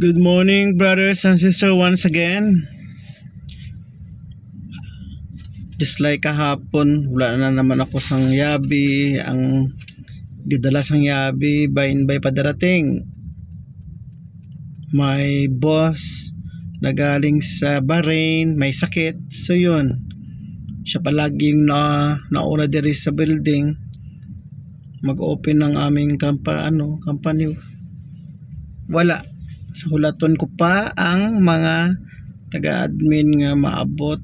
Good morning, brothers and sisters, once again. Just like kahapon, wala na naman ako sang yabi. Ang didala sang yabi, by and by padarating. My boss na galing sa Bahrain, may sakit. So yun, siya palaging nauna diri sa building. Mag-open ng aming company. Wala. So hulaton ko pa ang mga taga-admin nga maabot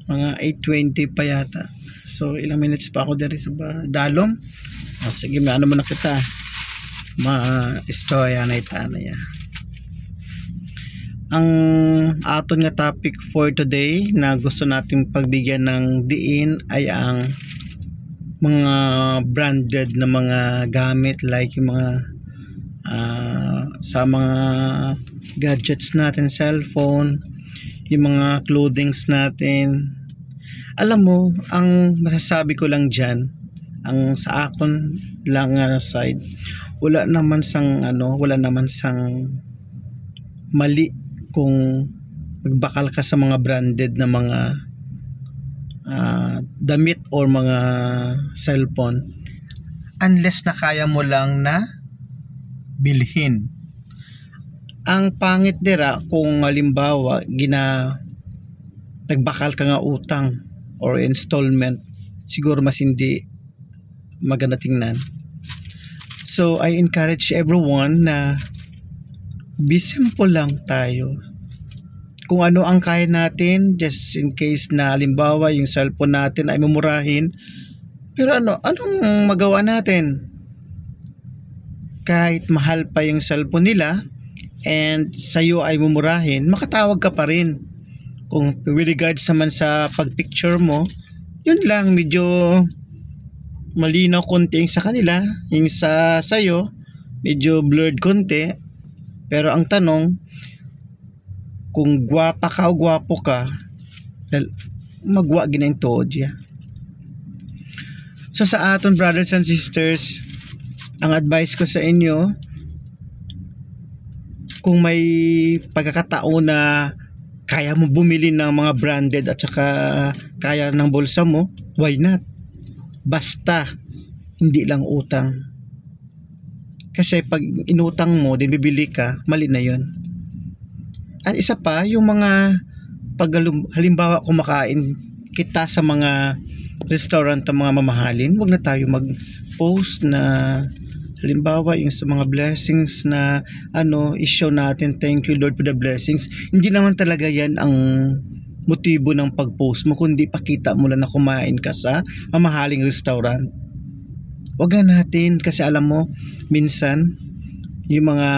mga 8:20 pa yata. So ilang minutes pa ako diri sa dalom. Sige, may ano man na kita. Ma-istorya na itanaya. Ang aton nga topic for today na gusto nating pagbigyan ng diin ay ang mga branded na mga gamit, like yung mga sa mga gadgets natin, cellphone, yung mga clothings natin. Alam mo, ang masasabi ko lang dyan, ang sa akon lang side, wala naman sang mali kung magbakal ka sa mga branded na mga damit or mga cellphone, unless na kaya mo lang na bilhin. Ang pangit dira kung halimbawa nagbakal ka nga utang or installment, siguro mas hindi maganda tingnan. So I encourage everyone na be simple lang tayo. Kung ano ang kaya natin, just in case na halimbawa yung cellphone natin ay mumurahin, pero anong magawa natin? Kahit mahal pa yung cellphone nila and sa'yo ay mumurahin, makatawag ka pa rin. Kung with regards naman sa pagpicture mo, yun lang, medyo malinaw konti yung sa kanila, yung sa sa'yo medyo blurred konti. Pero ang tanong, kung gwapa ka o gwapo ka, magwa ginaing tuod ya. So sa aton brothers and sisters, ang advice ko sa inyo, kung may pagkakataon na kaya mo bumili ng mga branded at saka kaya ng bulsa mo, why not? Basta hindi lang utang. Kasi pag inutang mo, din bibili ka, mali na yun. At isa pa, yung mga halimbawa kumakain kita sa mga restaurant ng mga mamahalin, wag na tayo mag-post na halimbawa yung sa mga blessings na i-show natin, thank you Lord for the blessings. Hindi naman talaga yan ang motibo ng pag-post mo, kundi pakita mo lang na kumain ka sa mamahaling restaurant. Wag na natin, kasi alam mo, minsan yung mga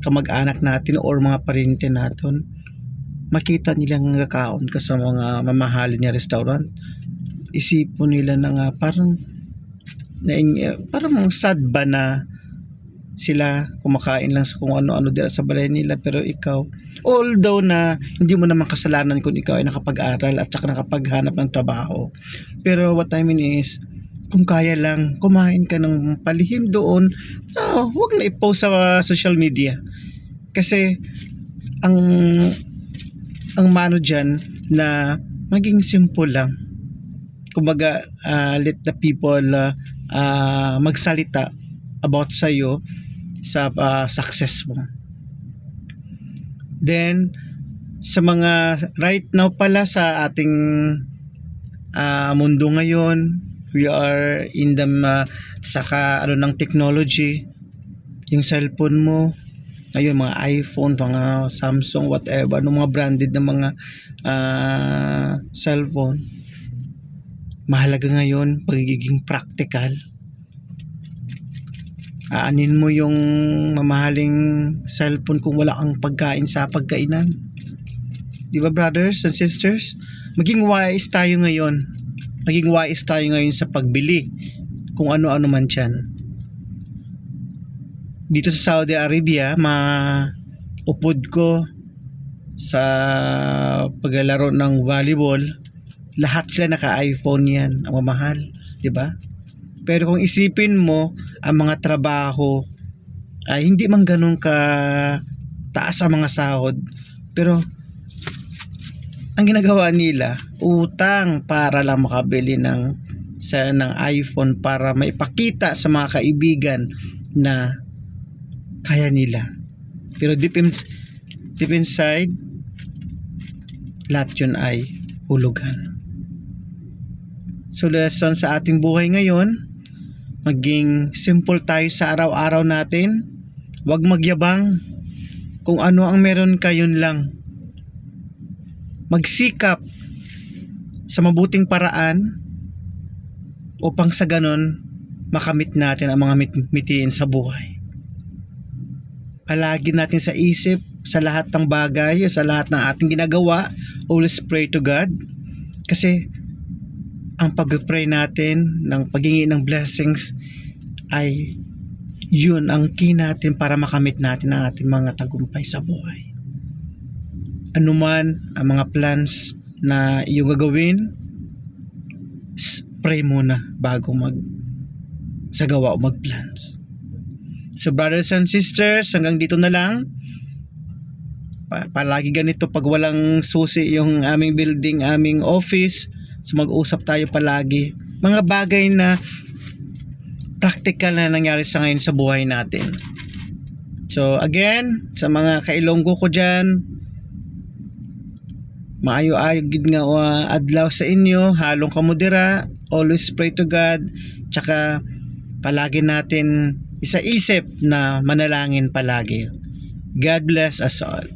kamag-anak natin or mga parente natin, makita nilang nagkakaon ka sa mga mamahalin niya restaurant, isipon nila na nga parang sad ba na sila kumakain lang sa kung ano-ano dira sa balay nila, pero ikaw, although na hindi mo naman kasalanan kung ikaw ay nakapag-aral at saka nakapaghanap ng trabaho, pero what I mean is, kung kaya lang kumain ka ng palihim doon, huwag na i-post sa social media. Kasi ang mano dyan na maging simple lang. Kumbaga, let the people magsalita about sa'yo sa success mo. Then sa mga right now pala sa ating mundo ngayon, we are in the ng technology. Yung cellphone mo ngayon, mga iPhone, mga Samsung, whatever, mga branded na mga cellphone, mahalaga ngayon pagiging practical. Aanin mo yung mamahaling cellphone kung wala kang pagkain sa pagkainan. Di ba brothers and sisters? Maging wise tayo ngayon. Sa pagbili. Kung ano-ano man dyan. Dito sa Saudi Arabia, upod ko sa paglalaro ng volleyball, lahat sila naka-iPhone yan. Ang mamahal. Di ba? Pero kung isipin mo, ang mga trabaho ay hindi man ganun ka taas ang mga sahod, pero ang ginagawa nila, utang para lang makabili ng iPhone para maipakita sa mga kaibigan na kaya nila. Pero deep inside, lahat yun ay hulugan. So lesson sa ating buhay ngayon, maging simple tayo sa araw-araw natin. Huwag magyabang. Kung ano ang meron ka, yun lang. Magsikap sa mabuting paraan upang sa ganon makamit natin ang mga mitiin sa buhay. Palagi natin sa isip sa lahat ng bagay, sa lahat ng ating ginagawa, always pray to God. Kasi ang pag-pray natin ng paghingi ng blessings ay yun ang key natin para makamit natin ang ating mga tagumpay sa buhay. Anuman ang mga plans na iyong gagawin, pray muna bago magsagawa o mag-plans. So brothers and sisters, hanggang dito na lang. Palagi ganito pag walang susi yung aming building, aming office. So mag-usap tayo palagi. Mga bagay na practical na nangyari sa ngayon sa buhay natin. So again, sa mga kailonggo ko dyan, maayo-ayo gid nga adlaw sa inyo, halong kamudira, always pray to God, tsaka palagi natin isaisip na manalangin palagi. God bless us all.